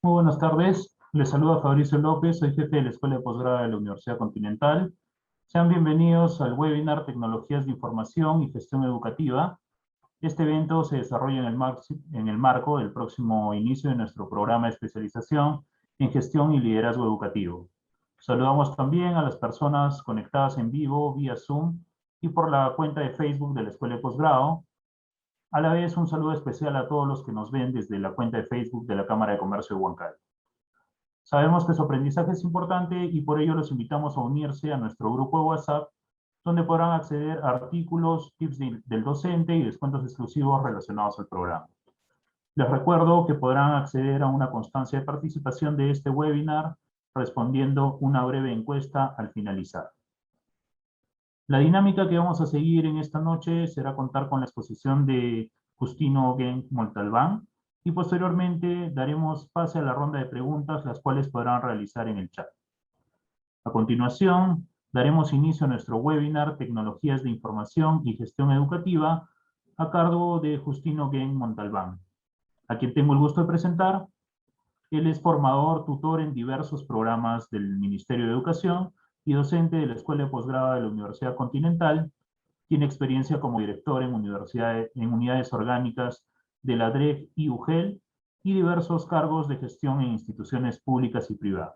Muy buenas tardes, les saluda Fabricio López, soy jefe de la Escuela de Posgrado de la Universidad Continental. Sean bienvenidos al webinar Tecnologías de Información y Gestión Educativa. Este evento se desarrolla en el marco del próximo inicio de nuestro programa de especialización en gestión y liderazgo educativo. Saludamos también a las personas conectadas en vivo vía Zoom y por la cuenta de Facebook de la Escuela de Posgrado. A la vez, un saludo especial a todos los que nos ven desde la cuenta de Facebook de la Cámara de Comercio de Huancayo. Sabemos que su aprendizaje es importante y por ello los invitamos a unirse a nuestro grupo de WhatsApp, donde podrán acceder a artículos, tips del docente y descuentos exclusivos relacionados al programa. Les recuerdo que podrán acceder a una constancia de participación de este webinar respondiendo una breve encuesta al finalizar. La dinámica que vamos a seguir en esta noche será contar con la exposición de Justino Genk Montalbán y posteriormente daremos pase a la ronda de preguntas, las cuales podrán realizar en el chat. A continuación, daremos inicio a nuestro webinar Tecnologías de Información y Gestión Educativa a cargo de Justino Genk Montalbán, a quien tengo el gusto de presentar. Él es formador, tutor en diversos programas del Ministerio de Educación y docente de la Escuela de Posgrado de la Universidad Continental. Tiene experiencia como director en unidades orgánicas de la DREG y UGEL y diversos cargos de gestión en instituciones públicas y privadas.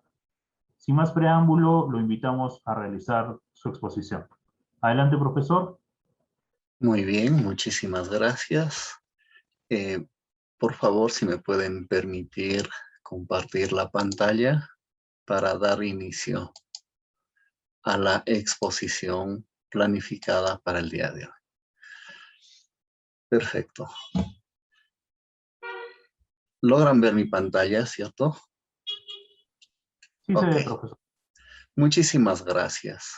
Sin más preámbulo, lo invitamos a realizar su exposición. Adelante, profesor. Muy bien, muchísimas gracias. Por favor, si me pueden permitir compartir la pantalla para dar inicio a la exposición planificada para el día de hoy. Perfecto. ¿Logran ver mi pantalla, cierto? Sí, se Ok. ve, profesor. Muchísimas gracias.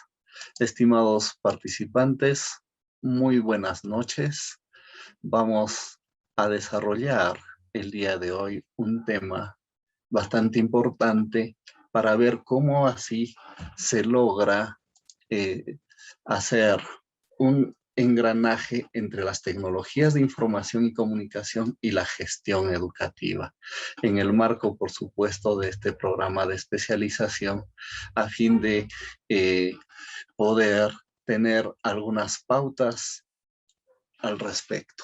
Estimados participantes, muy buenas noches. Vamos a desarrollar el día de hoy un tema bastante importante para ver cómo así se logra hacer un engranaje entre las tecnologías de información y comunicación y la gestión educativa, en el marco, por supuesto, de este programa de especialización, a fin de poder tener algunas pautas al respecto.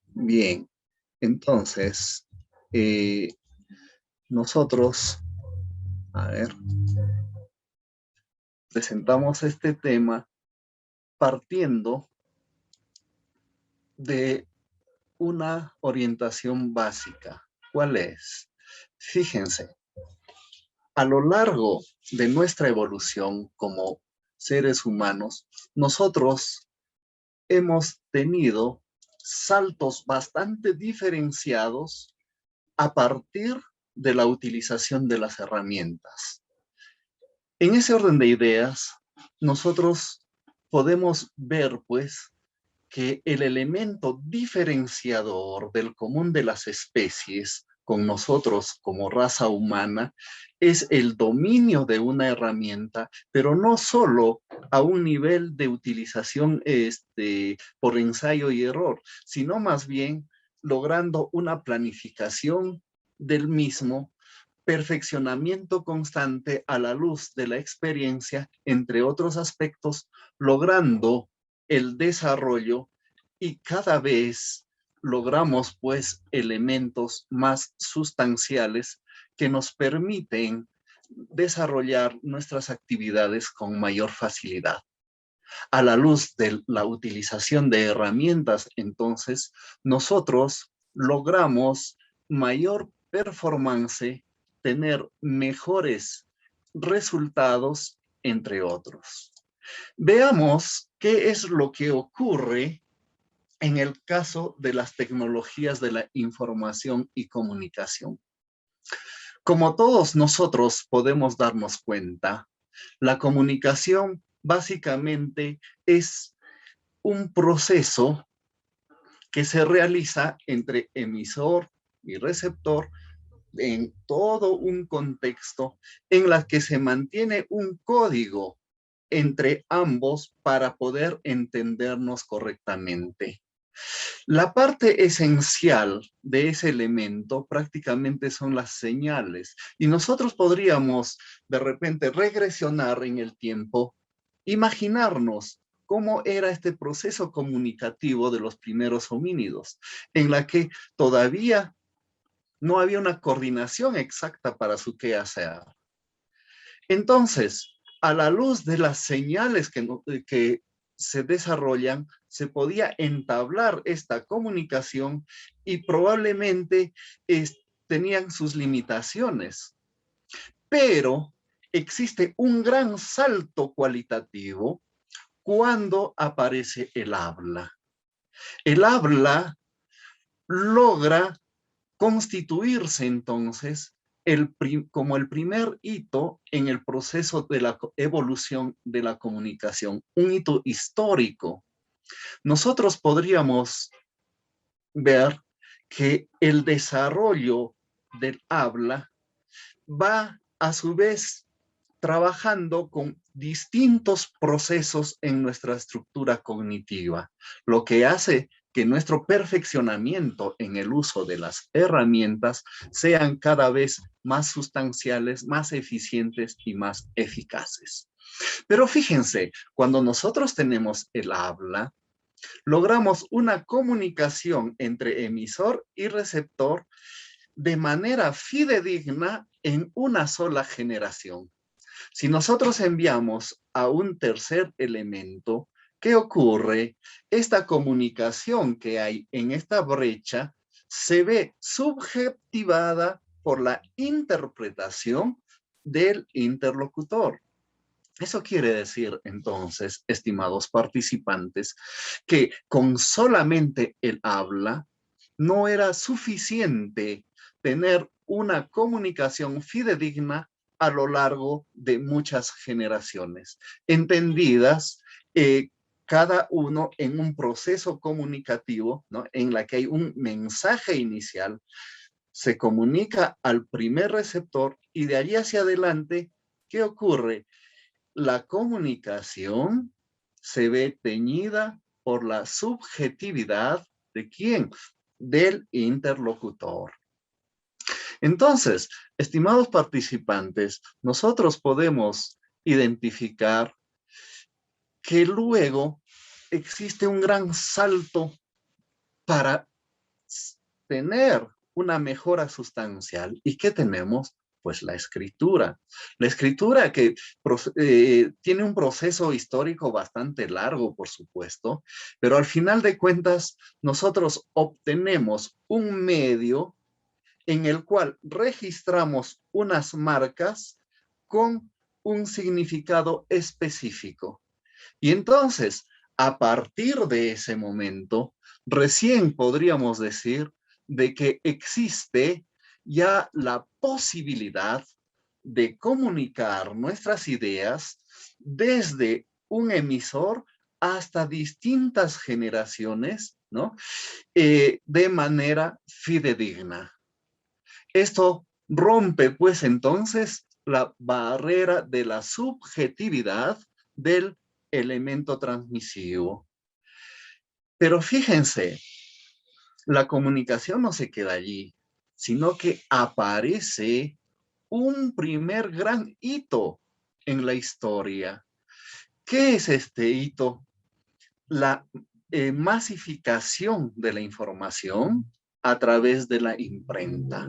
Bien, entonces, nosotros, presentamos este tema partiendo de una orientación básica. ¿Cuál es? Fíjense, a lo largo de nuestra evolución como seres humanos, nosotros hemos tenido saltos bastante diferenciados a partir de la utilización de las herramientas. En ese orden de ideas, nosotros podemos ver, pues, que el elemento diferenciador del común de las especies con nosotros como raza humana es el dominio de una herramienta, pero no solo a un nivel de utilización por ensayo y error, sino más bien logrando una planificación del mismo, perfeccionamiento constante a la luz de la experiencia, entre otros aspectos, logrando el desarrollo y cada vez logramos pues elementos más sustanciales que nos permiten desarrollar nuestras actividades con mayor facilidad. A la luz de la utilización de herramientas, entonces, nosotros logramos mayor performance, tener mejores resultados, entre otros. Veamos qué es lo que ocurre en el caso de las tecnologías de la información y comunicación. Como todos nosotros podemos darnos cuenta, la comunicación básicamente es un proceso que se realiza entre emisor y receptor en todo un contexto en la que se mantiene un código entre ambos para poder entendernos correctamente. La parte esencial de ese elemento prácticamente son las señales. Y nosotros podríamos de repente regresionar en el tiempo, imaginarnos cómo era este proceso comunicativo de los primeros homínidos, en la que todavía no había una coordinación exacta para su quehacer. Entonces, a la luz de las señales que se desarrollan, se podía entablar esta comunicación y probablemente tenían sus limitaciones. Pero existe un gran salto cualitativo cuando aparece el habla. El habla logra constituirse entonces como el primer hito en el proceso de la evolución de la comunicación, un hito histórico. Nosotros podríamos ver que el desarrollo del habla va a su vez trabajando con distintos procesos en nuestra estructura cognitiva, lo que hace que nuestro perfeccionamiento en el uso de las herramientas sean cada vez más sustanciales, más eficientes y más eficaces. Pero fíjense, cuando nosotros tenemos el habla, logramos una comunicación entre emisor y receptor de manera fidedigna en una sola generación. Si nosotros enviamos a un tercer elemento, ¿qué ocurre? Esta comunicación que hay en esta brecha se ve subjetivada por la interpretación del interlocutor. Eso quiere decir, entonces, estimados participantes, que con solamente el habla no era suficiente tener una comunicación fidedigna a lo largo de muchas generaciones, entendidas cada uno en un proceso comunicativo, ¿no? En la que hay un mensaje inicial, se comunica al primer receptor y de allí hacia adelante, ¿qué ocurre? La comunicación se ve teñida por la subjetividad de ¿quién? Del interlocutor. Entonces, estimados participantes, nosotros podemos identificar que luego existe un gran salto para tener una mejora sustancial. ¿Y qué tenemos? Pues la escritura. La escritura que tiene un proceso histórico bastante largo, por supuesto, pero al final de cuentas nosotros obtenemos un medio en el cual registramos unas marcas con un significado específico. Y entonces, a partir de ese momento, recién podríamos decir de que existe ya la posibilidad de comunicar nuestras ideas desde un emisor hasta distintas generaciones, ¿no? De manera fidedigna. Esto rompe, pues, entonces, la barrera de la subjetividad del elemento transmisivo. Pero fíjense, la comunicación no se queda allí, sino que aparece un primer gran hito en la historia. ¿Qué es este hito? La masificación de la información a través de la imprenta.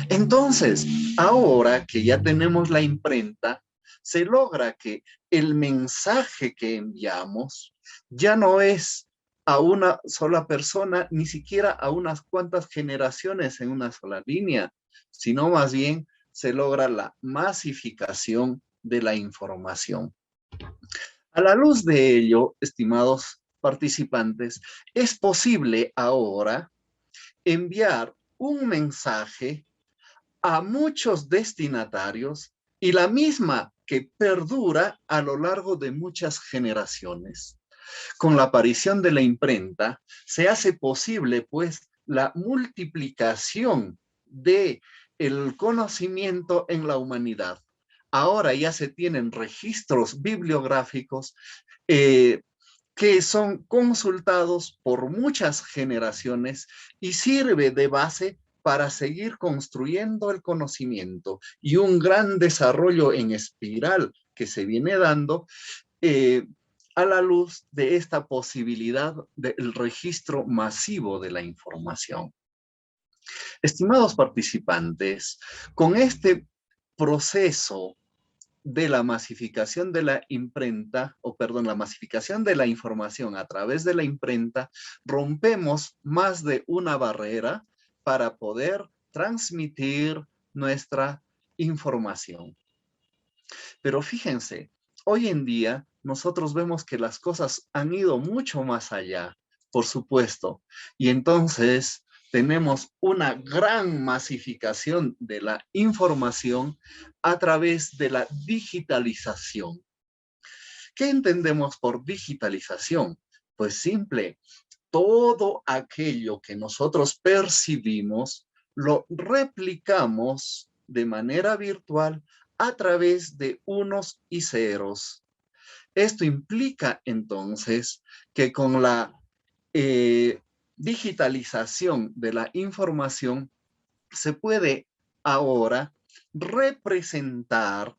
Entonces, ahora que ya tenemos la imprenta, se logra que el mensaje que enviamos ya no es a una sola persona, ni siquiera a unas cuantas generaciones en una sola línea, sino más bien se logra la masificación de la información. A la luz de ello, estimados participantes, es posible ahora enviar un mensaje a muchos destinatarios y la misma que perdura a lo largo de muchas generaciones. Con la aparición de la imprenta, se hace posible, pues, la multiplicación del conocimiento en la humanidad. Ahora ya se tienen registros bibliográficos que son consultados por muchas generaciones y sirve de base para seguir construyendo el conocimiento y un gran desarrollo en espiral que se viene dando a la luz de esta posibilidad del registro masivo de la información. Estimados participantes, con este proceso de la masificación de la imprenta, la masificación de la información a través de la imprenta, rompemos más de una barrera para poder transmitir nuestra información. Pero fíjense, hoy en día nosotros vemos que las cosas han ido mucho más allá, por supuesto, y entonces tenemos una gran masificación de la información a través de la digitalización. ¿Qué entendemos por digitalización? Pues simple, todo aquello que nosotros percibimos lo replicamos de manera virtual a través de unos y ceros. Esto implica entonces que con la digitalización de la información se puede ahora representar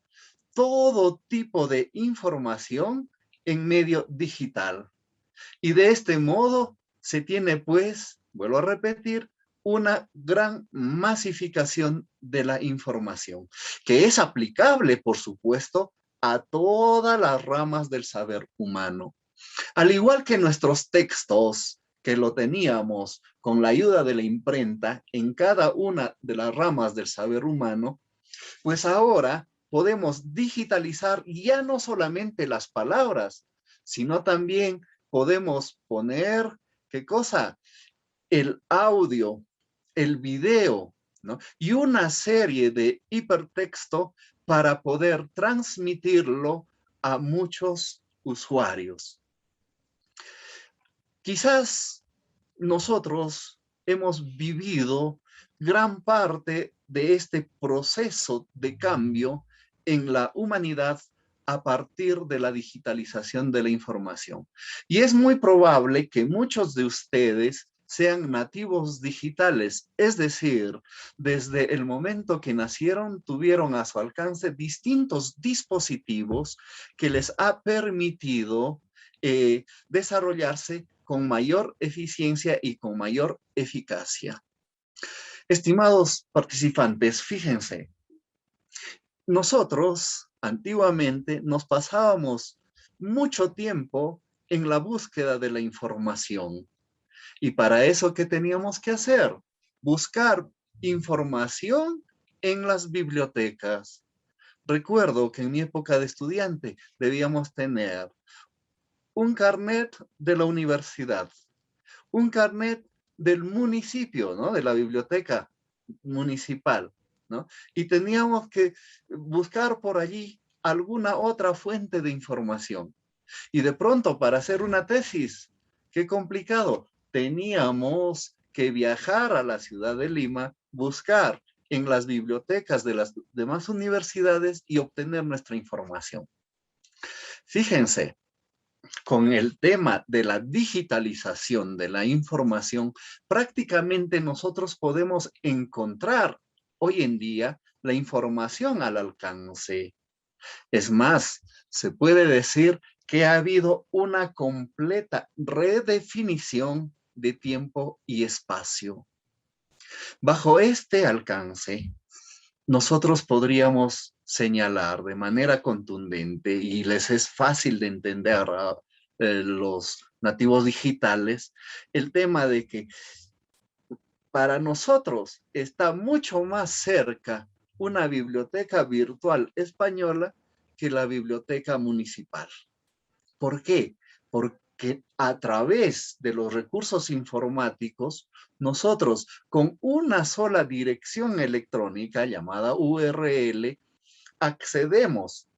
todo tipo de información en medio digital. Y de este modo se tiene, pues, vuelvo a repetir, una gran masificación de la información, que es aplicable, por supuesto, a todas las ramas del saber humano. Al igual que nuestros textos, que lo teníamos con la ayuda de la imprenta en cada una de las ramas del saber humano, pues ahora podemos digitalizar ya no solamente las palabras, sino también podemos poner, ¿qué cosa? El audio, el video, ¿no? Y una serie de hipertexto para poder transmitirlo a muchos usuarios. Quizás nosotros hemos vivido gran parte de este proceso de cambio en la humanidad a partir de la digitalización de la información. Y es muy probable que muchos de ustedes sean nativos digitales, es decir, desde el momento que nacieron tuvieron a su alcance distintos dispositivos que les ha permitido desarrollarse con mayor eficiencia y con mayor eficacia. Estimados participantes, fíjense, nosotros antiguamente nos pasábamos mucho tiempo en la búsqueda de la información. Y para eso, ¿qué teníamos que hacer? Buscar información en las bibliotecas. Recuerdo que en mi época de estudiante debíamos tener un carnet de la universidad, un carnet del municipio, ¿no? De la biblioteca municipal, ¿no? Y teníamos que buscar por allí alguna otra fuente de información. Y de pronto, para hacer una tesis, qué complicado, teníamos que viajar a la ciudad de Lima, buscar en las bibliotecas de las demás universidades y obtener nuestra información. Fíjense, con el tema de la digitalización de la información, prácticamente nosotros podemos encontrar hoy en día la información al alcance. Es más, se puede decir que ha habido una completa redefinición de tiempo y espacio. Bajo este alcance, nosotros podríamos señalar de manera contundente, y les es fácil de entender a los nativos digitales, el tema de que para nosotros está mucho más cerca una biblioteca virtual española que la biblioteca municipal. ¿Por qué? Porque a través de los recursos informáticos, nosotros con una sola dirección electrónica llamada URL, accedemos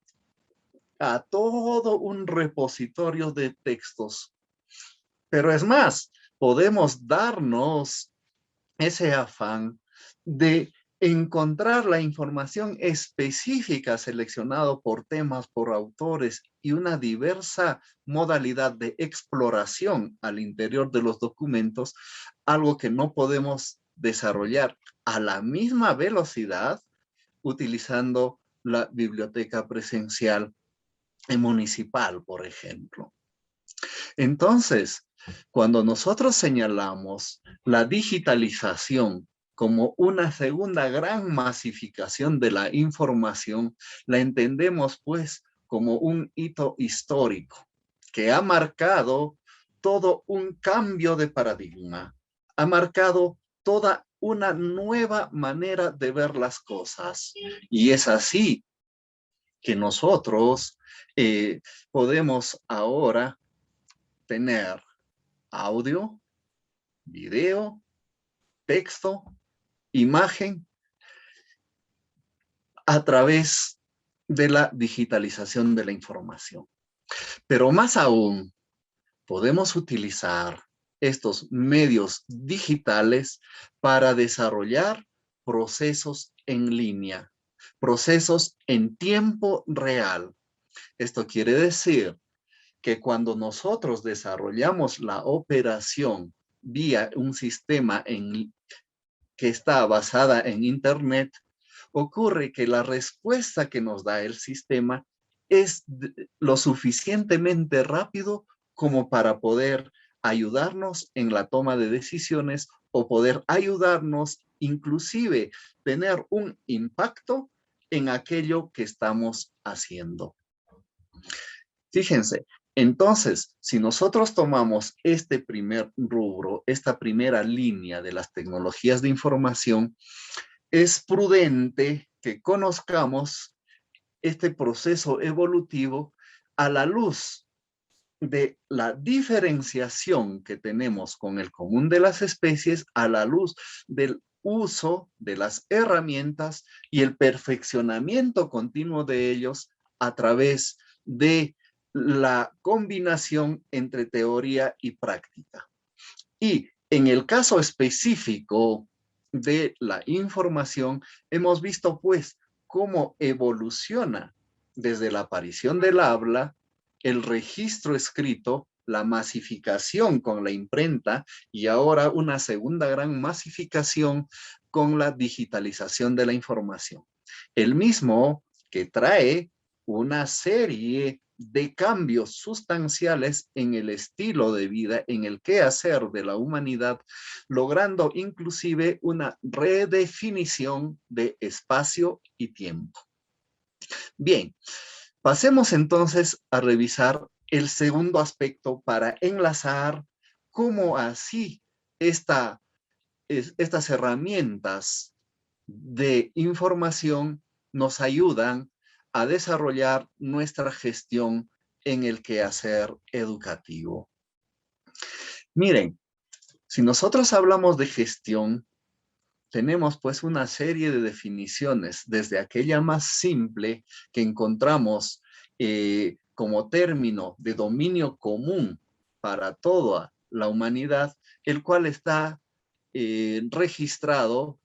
a todo un repositorio de textos. Pero es más, podemos darnos ese afán de encontrar la información específica seleccionado por temas, por autores y una diversa modalidad de exploración al interior de los documentos, algo que no podemos desarrollar a la misma velocidad utilizando la biblioteca presencial municipal, por ejemplo. Entonces, cuando nosotros señalamos la digitalización como una segunda gran masificación de la información, la entendemos pues como un hito histórico que ha marcado todo un cambio de paradigma, ha marcado toda una nueva manera de ver las cosas. Y es así que nosotros podemos ahora tener audio, video, texto, imagen a través de la digitalización de la información. Pero más aún, podemos utilizar estos medios digitales para desarrollar procesos en línea, procesos en tiempo real. Esto quiere decir que cuando nosotros desarrollamos la operación vía un sistema que está basada en Internet, ocurre que la respuesta que nos da el sistema es lo suficientemente rápido como para poder ayudarnos en la toma de decisiones o poder ayudarnos inclusive tener un impacto en aquello que estamos haciendo. Fíjense, entonces, si nosotros tomamos este primer rubro, esta primera línea de las tecnologías de información, es prudente que conozcamos este proceso evolutivo a la luz de la diferenciación que tenemos con el común de las especies, a la luz del uso de las herramientas y el perfeccionamiento continuo de ellos a través de la combinación entre teoría y práctica. Y en el caso específico de la información, hemos visto pues cómo evoluciona desde la aparición del habla, el registro escrito, la masificación con la imprenta y ahora una segunda gran masificación con la digitalización de la información. El mismo que trae una serie de cambios sustanciales en el estilo de vida, en el quehacer de la humanidad, logrando inclusive una redefinición de espacio y tiempo. Bien, pasemos entonces a revisar el segundo aspecto para enlazar cómo así estas herramientas de información nos ayudan a desarrollar nuestra gestión en el quehacer educativo. Miren, si nosotros hablamos de gestión, tenemos pues una serie de definiciones, desde aquella más simple que encontramos como término de dominio común para toda la humanidad, el cual está registrado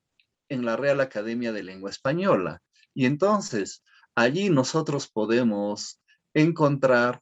en la Real Academia de Lengua Española. Y entonces, allí nosotros podemos encontrar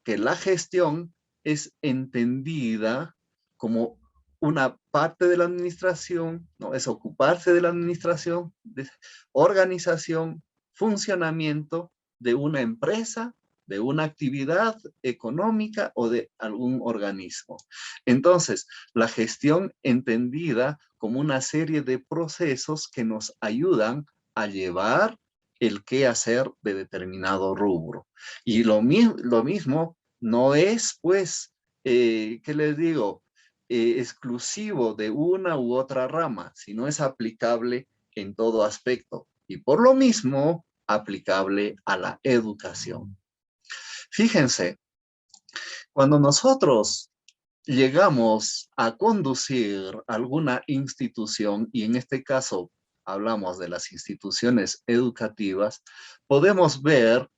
que la gestión es entendida como una parte de la administración, ¿no? Es ocuparse de la administración, de organización, funcionamiento de una empresa, de una actividad económica o de algún organismo. Entonces, la gestión entendida como una serie de procesos que nos ayudan a llevar el quehacer de determinado rubro. Y lo mismo no es, pues, ¿qué les digo? Exclusivo de una u otra rama, sino es aplicable en todo aspecto. Y por lo mismo, aplicable a la educación. Fíjense, cuando nosotros llegamos a conducir alguna institución, y en este caso hablamos de las instituciones educativas, podemos ver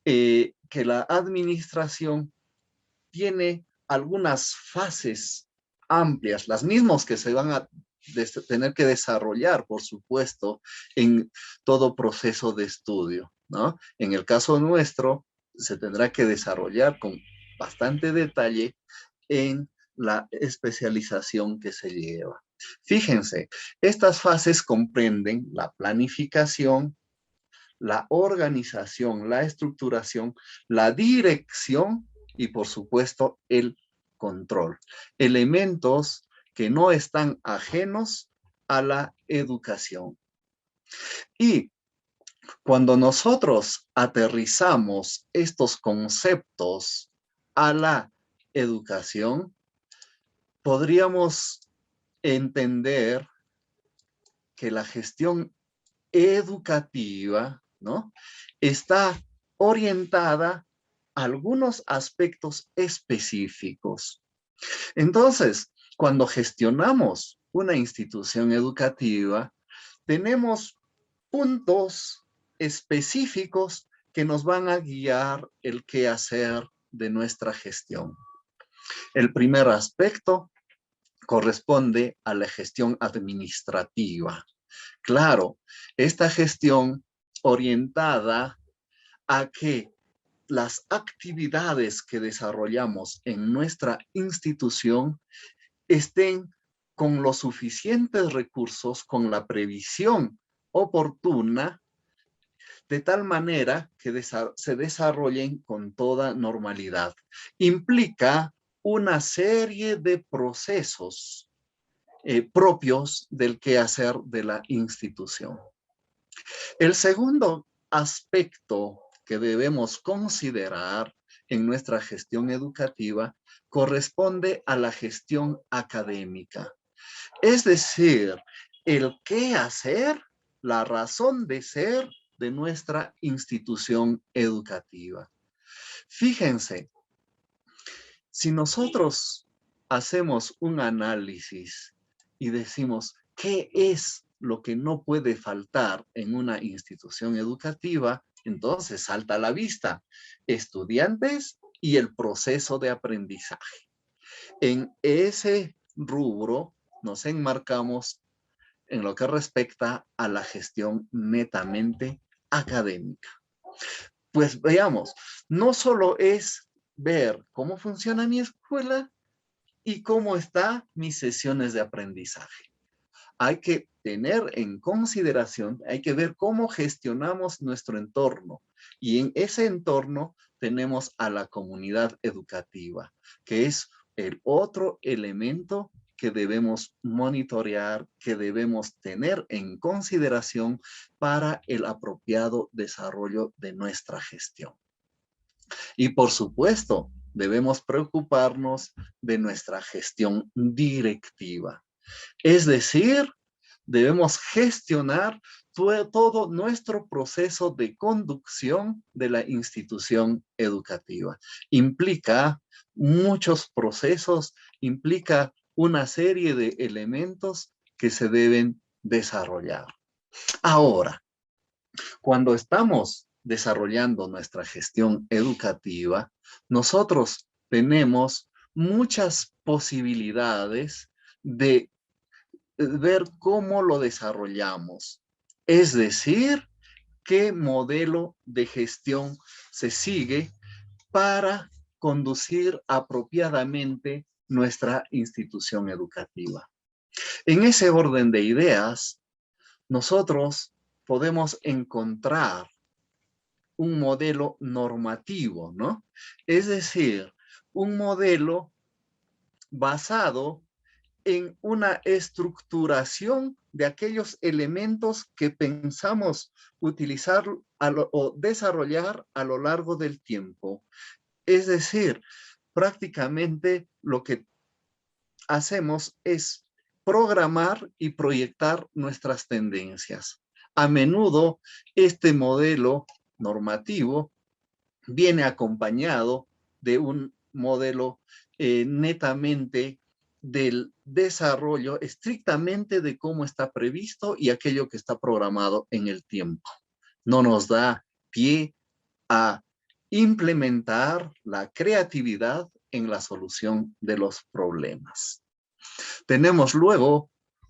que la administración tiene algunas fases amplias, las mismas que se van a tener que desarrollar, por supuesto, en todo proceso de estudio, ¿no? En el caso nuestro, se tendrá que desarrollar con bastante detalle en la especialización que se lleva. Fíjense, estas fases comprenden la planificación, la organización, la estructuración, la dirección y, por supuesto, el control. Elementos que no están ajenos a la educación. Y cuando nosotros aterrizamos estos conceptos a la educación, podríamos entender que la gestión educativa, ¿no?, está orientada a algunos aspectos específicos. Entonces, cuando gestionamos una institución educativa, tenemos puntos específicos que nos van a guiar el quehacer de nuestra gestión. El primer aspecto corresponde a la gestión administrativa. Claro, esta gestión orientada a que las actividades que desarrollamos en nuestra institución estén con los suficientes recursos, con la previsión oportuna, de tal manera que se desarrollen con toda normalidad. Implica una serie de procesos propios del quehacer de la institución. El segundo aspecto que debemos considerar en nuestra gestión educativa corresponde a la gestión académica. Es decir, el qué hacer, la razón de ser de nuestra institución educativa. Fíjense, si nosotros hacemos un análisis y decimos qué es lo que no puede faltar en una institución educativa, entonces salta a la vista estudiantes y el proceso de aprendizaje. En ese rubro nos enmarcamos en lo que respecta a la gestión netamente académica. Pues veamos, no solo es ver cómo funciona mi escuela y cómo están mis sesiones de aprendizaje. Hay que tener en consideración, hay que ver cómo gestionamos nuestro entorno. Y en ese entorno tenemos a la comunidad educativa, que es el otro elemento que debemos monitorear, que debemos tener en consideración para el apropiado desarrollo de nuestra gestión. Y por supuesto, debemos preocuparnos de nuestra gestión directiva. Es decir, debemos gestionar todo nuestro proceso de conducción de la institución educativa. Implica muchos procesos, implica una serie de elementos que se deben desarrollar. Ahora, cuando estamos desarrollando nuestra gestión educativa, nosotros tenemos muchas posibilidades de ver cómo lo desarrollamos. Es decir, qué modelo de gestión se sigue para conducir apropiadamente nuestra institución educativa. En ese orden de ideas, nosotros podemos encontrar un modelo normativo, ¿no? Es decir, un modelo basado en una estructuración de aquellos elementos que pensamos utilizar o desarrollar a lo largo del tiempo. Es decir, prácticamente lo que hacemos es programar y proyectar nuestras tendencias. A menudo este modelo normativo viene acompañado de un modelo netamente del desarrollo, estrictamente de cómo está previsto y aquello que está programado en el tiempo. No nos da pie a implementar la creatividad en la solución de los problemas. Tenemos luego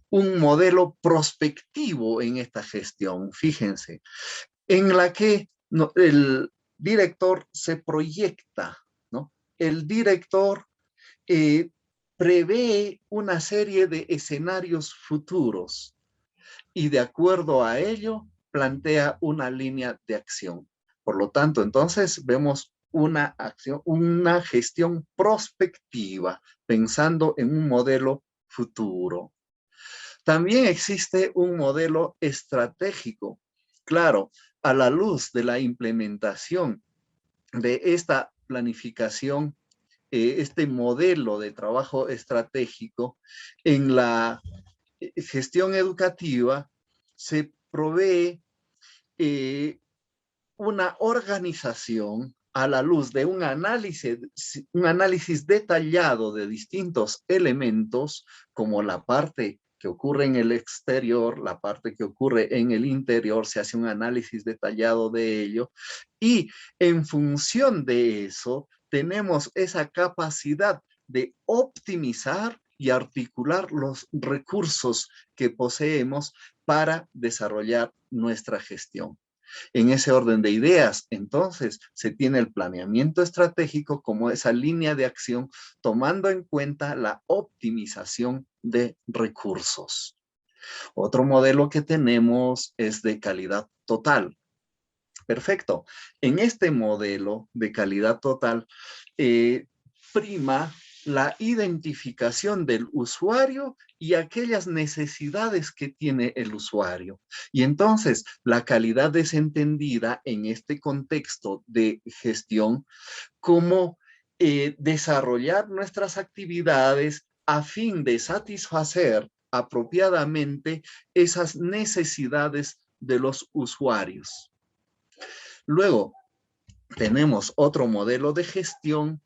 un modelo prospectivo en esta gestión, fíjense, en la que director se proyecta, ¿no? El director prevé una serie de escenarios futuros y de acuerdo a ello plantea una línea de acción. Por lo tanto, entonces vemos una acción, una gestión prospectiva, pensando en un modelo futuro. También existe un modelo estratégico. Claro, a la luz de la implementación de esta planificación, este modelo de trabajo estratégico en la gestión educativa, se provee una organización a la luz de un análisis detallado de distintos elementos, como la parte que ocurre en el exterior, la parte que ocurre en el interior, se hace un análisis detallado de ello, y en función de eso, tenemos esa capacidad de optimizar y articular los recursos que poseemos para desarrollar nuestra gestión. En ese orden de ideas, entonces, se tiene el planeamiento estratégico como esa línea de acción, tomando en cuenta la optimización de recursos. Otro modelo que tenemos es de calidad total. Perfecto. En este modelo de calidad total, prima la identificación del usuario y aquellas necesidades que tiene el usuario. Y entonces, la calidad es entendida en este contexto de gestión como desarrollar nuestras actividades a fin de satisfacer apropiadamente esas necesidades de los usuarios. Luego, tenemos otro modelo de gestión,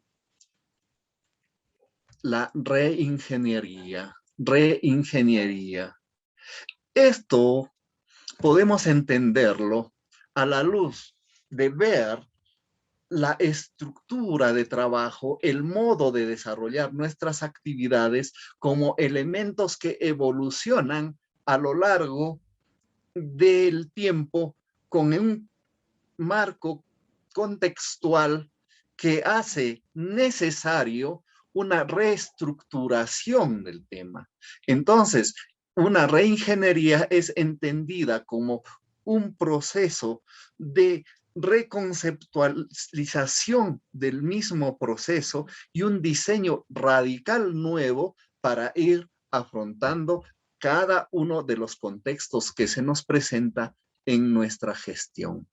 la reingeniería. Esto podemos entenderlo a la luz de ver la estructura de trabajo, el modo de desarrollar nuestras actividades como elementos que evolucionan a lo largo del tiempo con un marco contextual que hace necesario una reestructuración del tema. Entonces, una reingeniería es entendida como un proceso de reconceptualización del mismo proceso y un diseño radical nuevo para ir afrontando cada uno de los contextos que se nos presenta en nuestra gestión.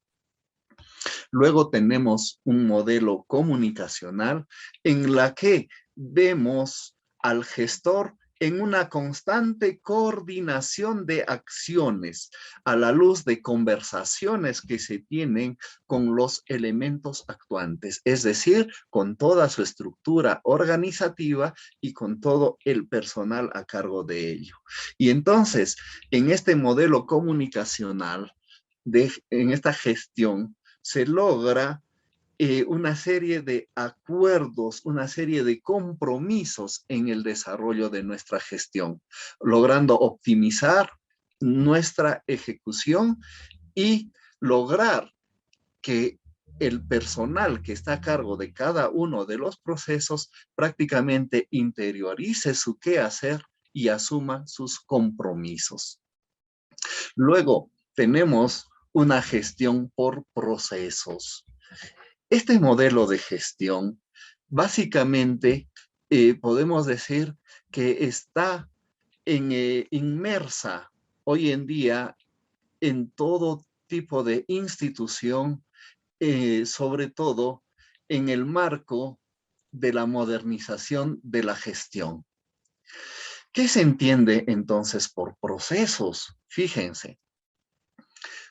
Luego tenemos un modelo comunicacional en la que vemos al gestor en una constante coordinación de acciones a la luz de conversaciones que se tienen con los elementos actuantes, es decir, con toda su estructura organizativa y con todo el personal a cargo de ello. Y entonces, en este modelo comunicacional, en esta gestión, se logra una serie de acuerdos, una serie de compromisos en el desarrollo de nuestra gestión, logrando optimizar nuestra ejecución y lograr que el personal que está a cargo de cada uno de los procesos prácticamente interiorice su quehacer y asuma sus compromisos. Luego tenemos una gestión por procesos. Este modelo de gestión, básicamente, podemos decir que está inmersa hoy en día en todo tipo de institución, sobre todo en el marco de la modernización de la gestión. ¿Qué se entiende entonces por procesos? Fíjense,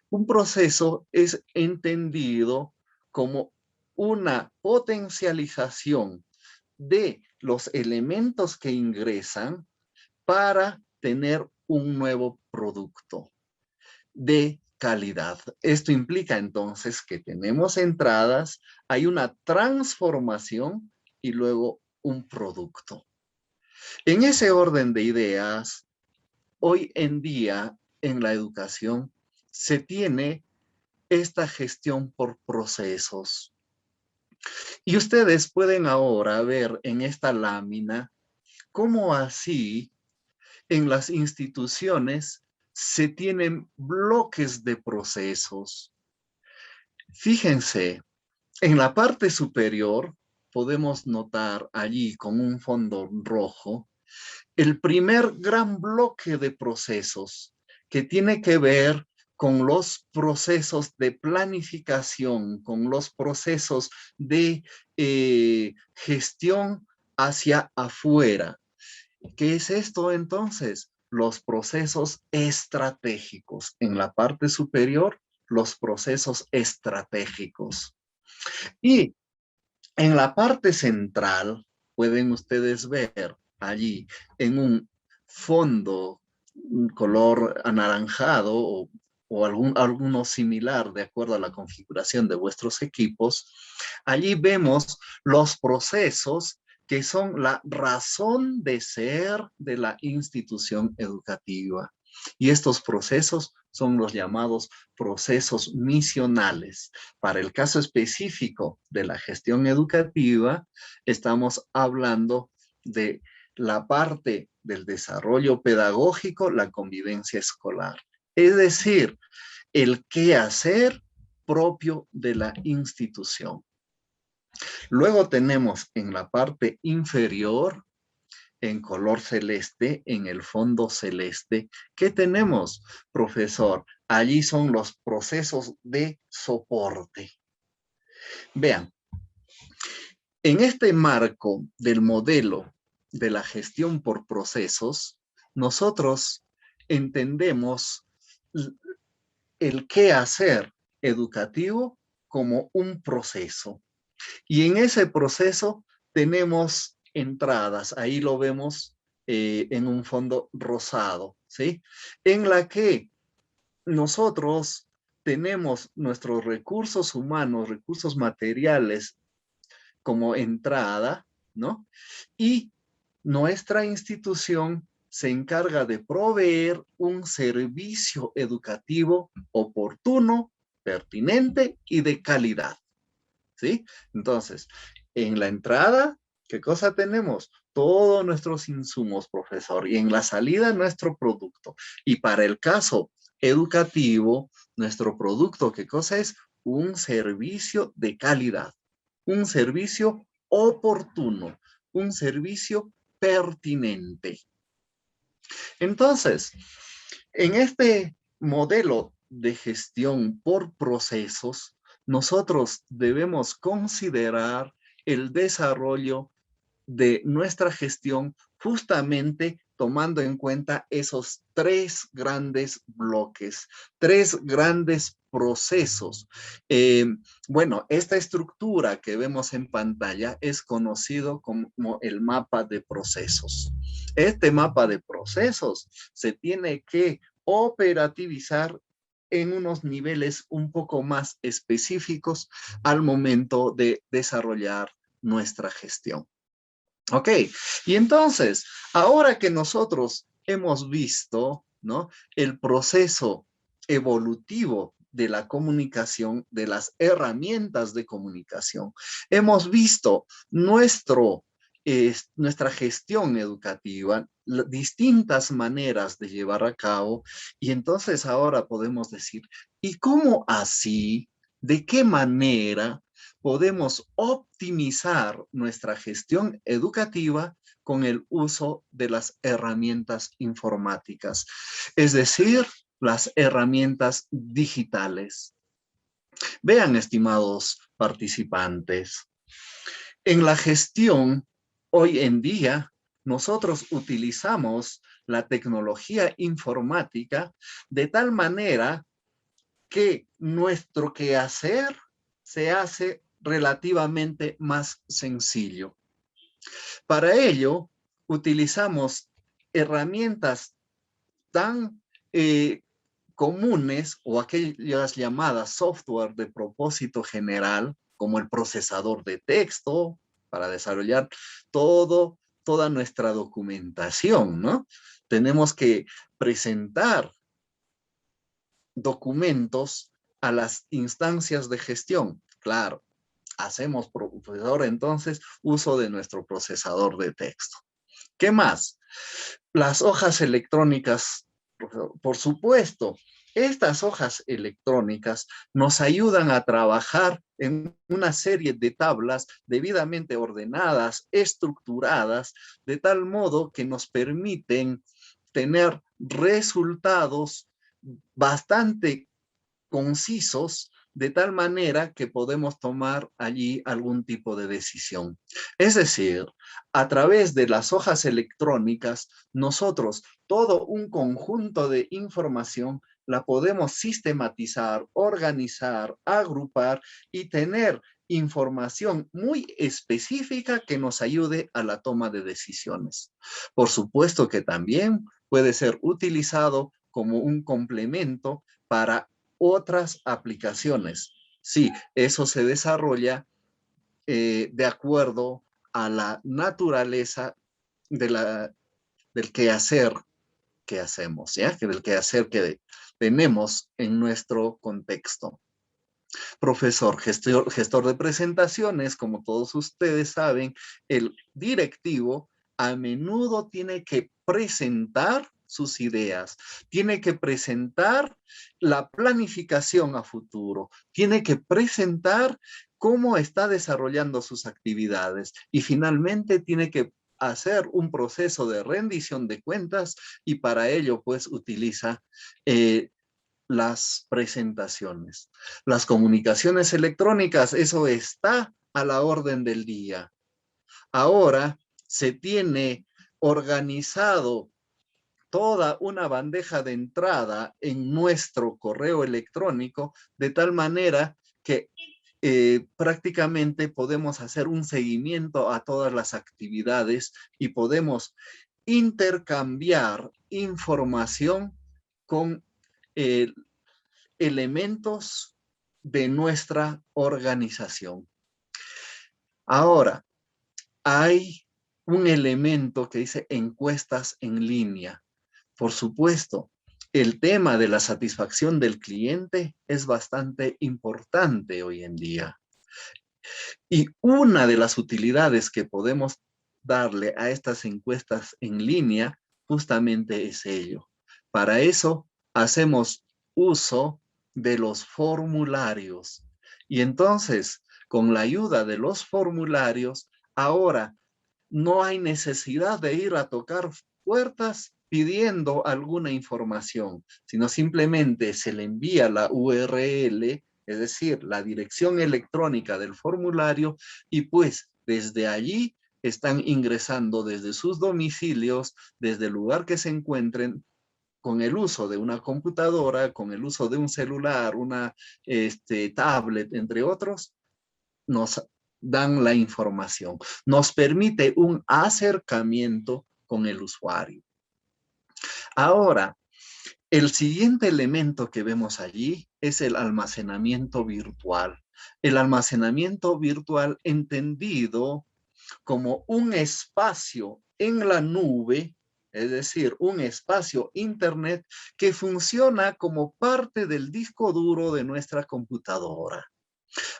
un proceso es entendido como una potencialización de los elementos que ingresan para tener un nuevo producto de calidad. Esto implica entonces que tenemos entradas, hay una transformación y luego un producto. En ese orden de ideas, hoy en día en la educación se tiene esta gestión por procesos. Y ustedes pueden ahora ver en esta lámina cómo así en las instituciones se tienen bloques de procesos. Fíjense, en la parte superior podemos notar allí con un fondo rojo el primer gran bloque de procesos que tiene que ver con los procesos de planificación, con los procesos de gestión hacia afuera. ¿Qué es esto entonces? Los procesos estratégicos. En la parte superior, los procesos estratégicos. Y en la parte central, pueden ustedes ver allí en un fondo color anaranjado o alguno similar de acuerdo a la configuración de vuestros equipos, allí vemos los procesos que son la razón de ser de la institución educativa. Y estos procesos son los llamados procesos misionales. Para el caso específico de la gestión educativa, estamos hablando de la parte del desarrollo pedagógico, la convivencia escolar. Es decir, el qué hacer propio de la institución. Luego tenemos en la parte inferior, en color celeste, en el fondo celeste, ¿qué tenemos, profesor? Allí son los procesos de soporte. Vean, en este marco del modelo de la gestión por procesos, nosotros entendemos el qué hacer educativo como un proceso. Y en ese proceso tenemos entradas, ahí lo vemos en un fondo rosado, ¿sí? En la que nosotros tenemos nuestros recursos humanos, recursos materiales como entrada, ¿no? Y nuestra institución se encarga de proveer un servicio educativo oportuno, pertinente y de calidad, ¿sí? Entonces, en la entrada, ¿qué cosa tenemos? Todos nuestros insumos, profesor, y en la salida nuestro producto. Y para el caso educativo, nuestro producto, ¿qué cosa es? Un servicio de calidad, un servicio oportuno, un servicio pertinente. Entonces, en este modelo de gestión por procesos, nosotros debemos considerar el desarrollo de nuestra gestión justamente tomando en cuenta esos tres grandes bloques, tres grandes procesos. Bueno, esta estructura que vemos en pantalla es conocido como el mapa de procesos. Este mapa de procesos se tiene que operativizar en unos niveles un poco más específicos al momento de desarrollar nuestra gestión. Ok, y entonces, ahora que nosotros hemos visto, ¿no?, el proceso evolutivo de la comunicación, de las herramientas de comunicación, hemos visto nuestra gestión educativa, distintas maneras de llevar a cabo, y entonces ahora podemos decir, ¿y cómo así? ¿De qué manera podemos optimizar nuestra gestión educativa con el uso de las herramientas informáticas, es decir, las herramientas digitales? Vean, estimados participantes, en la gestión hoy en día nosotros utilizamos la tecnología informática de tal manera que nuestro quehacer se hace relativamente más sencillo. Para ello, utilizamos herramientas tan comunes o aquellas llamadas software de propósito general, como el procesador de texto, para desarrollar toda nuestra documentación, ¿no? Tenemos que presentar documentos a las instancias de gestión. Claro, hacemos, profesor, entonces, uso de nuestro procesador de texto. ¿Qué más? Las hojas electrónicas, profesor. Por supuesto, estas hojas electrónicas nos ayudan a trabajar en una serie de tablas debidamente ordenadas, estructuradas, de tal modo que nos permiten tener resultados bastante concisos, de tal manera que podemos tomar allí algún tipo de decisión. Es decir, a través de las hojas electrónicas, nosotros todo un conjunto de información la podemos sistematizar, organizar, agrupar y tener información muy específica que nos ayude a la toma de decisiones. Por supuesto que también puede ser utilizado como un complemento para otras aplicaciones. Sí, eso se desarrolla de acuerdo a la naturaleza del quehacer que hacemos, ¿ya? Del quehacer que tenemos en nuestro contexto. Profesor, gestor de presentaciones, como todos ustedes saben, el directivo a menudo tiene que presentar sus ideas, tiene que presentar la planificación a futuro, tiene que presentar cómo está desarrollando sus actividades y finalmente tiene que hacer un proceso de rendición de cuentas y para ello pues utiliza las presentaciones. Las comunicaciones electrónicas, eso está a la orden del día. Ahora se tiene organizado toda una bandeja de entrada en nuestro correo electrónico de tal manera que prácticamente podemos hacer un seguimiento a todas las actividades y podemos intercambiar información con elementos de nuestra organización. Ahora, hay un elemento que dice encuestas en línea. Por supuesto, el tema de la satisfacción del cliente es bastante importante hoy en día. Y una de las utilidades que podemos darle a estas encuestas en línea justamente es ello. Para eso hacemos uso de los formularios. Y entonces, con la ayuda de los formularios, ahora no hay necesidad de ir a tocar puertas pidiendo alguna información, sino simplemente se le envía la URL, es decir, la dirección electrónica del formulario, y pues desde allí están ingresando desde sus domicilios, desde el lugar que se encuentren, con el uso de una computadora, con el uso de un celular, una tablet, entre otros, nos dan la información. Nos permite un acercamiento con el usuario. Ahora, el siguiente elemento que vemos allí es el almacenamiento virtual. El almacenamiento virtual entendido como un espacio en la nube, es decir, un espacio internet que funciona como parte del disco duro de nuestra computadora.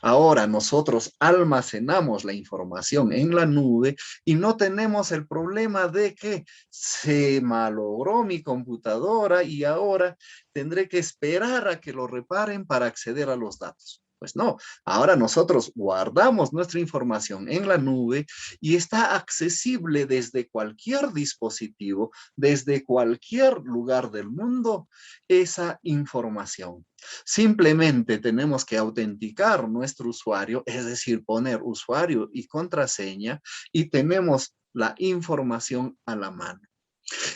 Ahora nosotros almacenamos la información en la nube y no tenemos el problema de que se malogró mi computadora y ahora tendré que esperar a que lo reparen para acceder a los datos. Pues no, ahora nosotros guardamos nuestra información en la nube y está accesible desde cualquier dispositivo, desde cualquier lugar del mundo, esa información. Simplemente tenemos que autenticar nuestro usuario, es decir, poner usuario y contraseña y tenemos la información a la mano.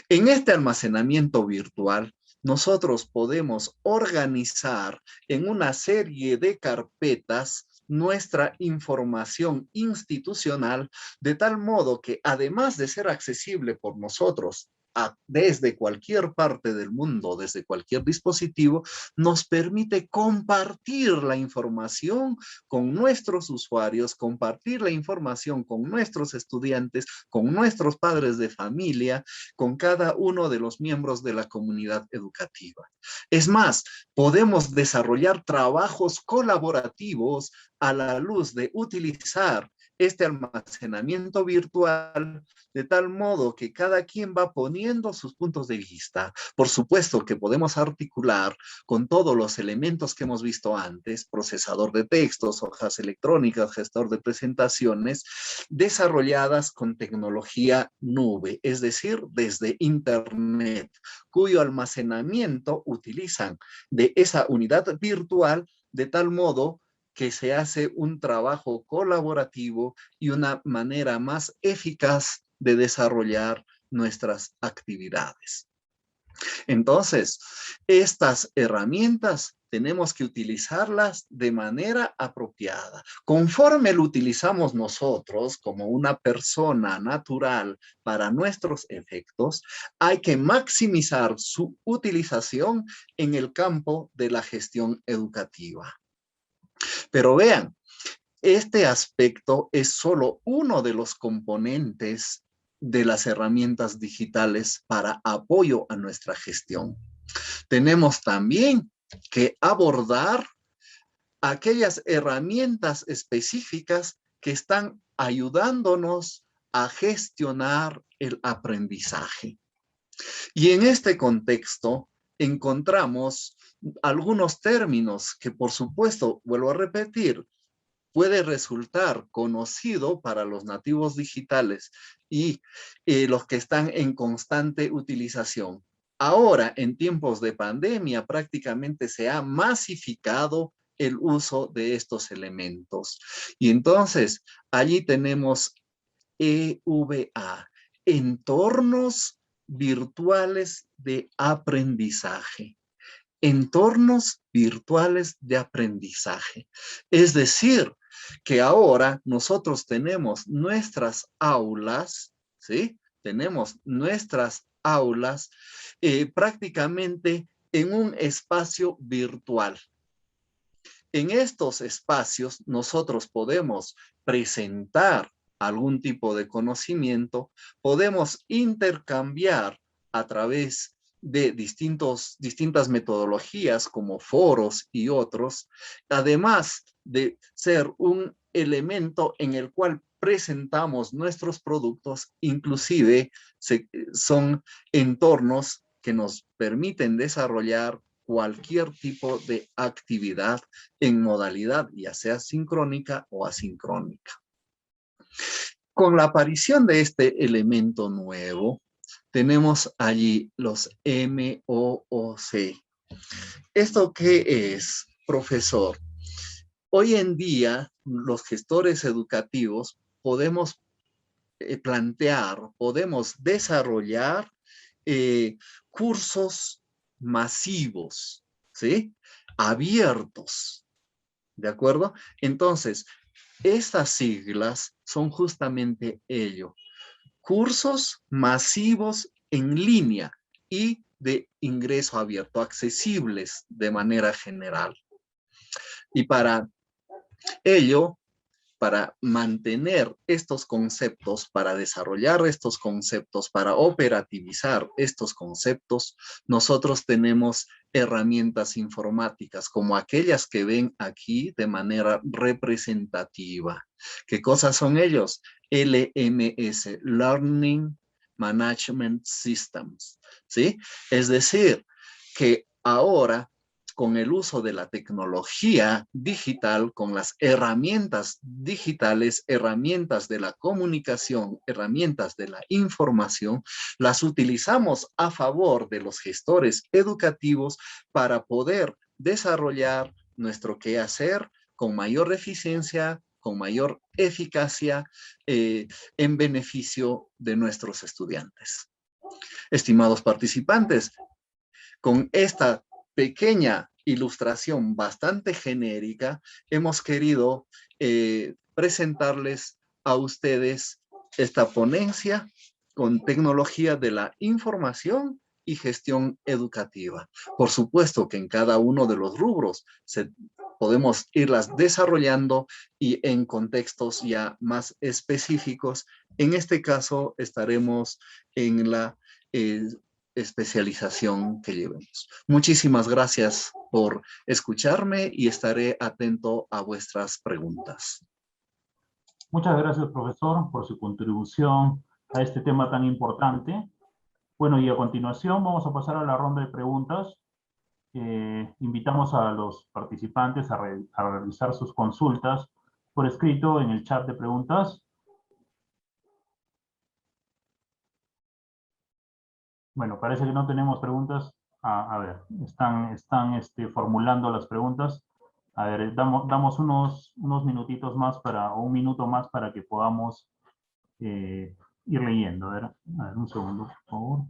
En este almacenamiento virtual, nosotros podemos organizar en una serie de carpetas nuestra información institucional de tal modo que además de ser accesible por nosotros desde cualquier parte del mundo, desde cualquier dispositivo, nos permite compartir la información con nuestros usuarios, compartir la información con nuestros estudiantes, con nuestros padres de familia, con cada uno de los miembros de la comunidad educativa. Es más, podemos desarrollar trabajos colaborativos a la luz de utilizar este almacenamiento virtual de tal modo que cada quien va poniendo sus puntos de vista. Por supuesto que podemos articular con todos los elementos que hemos visto antes, procesador de textos, hojas electrónicas, gestor de presentaciones, desarrolladas con tecnología nube, es decir, desde Internet, cuyo almacenamiento utilizan de esa unidad virtual de tal modo que se hace un trabajo colaborativo y una manera más eficaz de desarrollar nuestras actividades. Entonces, estas herramientas tenemos que utilizarlas de manera apropiada. Conforme lo utilizamos nosotros como una persona natural para nuestros efectos, hay que maximizar su utilización en el campo de la gestión educativa. Pero vean, este aspecto es solo uno de los componentes de las herramientas digitales para apoyo a nuestra gestión. Tenemos también que abordar aquellas herramientas específicas que están ayudándonos a gestionar el aprendizaje. Y en este contexto encontramos algunos términos que, por supuesto, vuelvo a repetir, puede resultar conocido para los nativos digitales y los que están en constante utilización. Ahora, en tiempos de pandemia, prácticamente se ha masificado el uso de estos elementos. Y entonces, allí tenemos EVA, entornos virtuales de aprendizaje. Entornos virtuales de aprendizaje. Es decir, que ahora nosotros tenemos nuestras aulas, ¿sí? Tenemos nuestras aulas prácticamente en un espacio virtual. En estos espacios nosotros podemos presentar algún tipo de conocimiento, podemos intercambiar a través de distintas metodologías como foros y otros, además de ser un elemento en el cual presentamos nuestros productos, inclusive son entornos que nos permiten desarrollar cualquier tipo de actividad en modalidad, ya sea sincrónica o asincrónica. Con la aparición de este elemento nuevo, tenemos allí los MOOC. ¿Esto qué es, profesor? Hoy en día, los gestores educativos podemos plantear, podemos desarrollar cursos masivos, ¿sí? Abiertos, ¿de acuerdo? Entonces, estas siglas son justamente ello. Cursos masivos en línea y de ingreso abierto, accesibles de manera general. Y para ello, para mantener estos conceptos, para desarrollar estos conceptos, para operativizar estos conceptos, nosotros tenemos herramientas informáticas como aquellas que ven aquí de manera representativa. ¿Qué cosas son ellos? LMS, Learning Management Systems, ¿sí? Es decir, que ahora con el uso de la tecnología digital, con las herramientas digitales, herramientas de la comunicación, herramientas de la información, las utilizamos a favor de los gestores educativos para poder desarrollar nuestro quehacer con mayor eficiencia, con mayor eficacia en beneficio de nuestros estudiantes. Estimados participantes, con esta pequeña ilustración bastante genérica, hemos querido presentarles a ustedes esta ponencia con tecnología de la información y gestión educativa. Por supuesto que en cada uno de los rubros podemos irlas desarrollando y en contextos ya más específicos. En este caso estaremos en la especialización que llevemos. Muchísimas gracias por escucharme y estaré atento a vuestras preguntas. Muchas gracias, profesor, por su contribución a este tema tan importante. Bueno, y a continuación vamos a pasar a la ronda de preguntas. Invitamos a los participantes a realizar sus consultas por escrito en el chat de preguntas. Bueno, parece que no tenemos preguntas. A ver, están formulando las preguntas. A ver, damos unos minutitos más o un minuto más para que podamos ir leyendo. A ver, un segundo, por favor.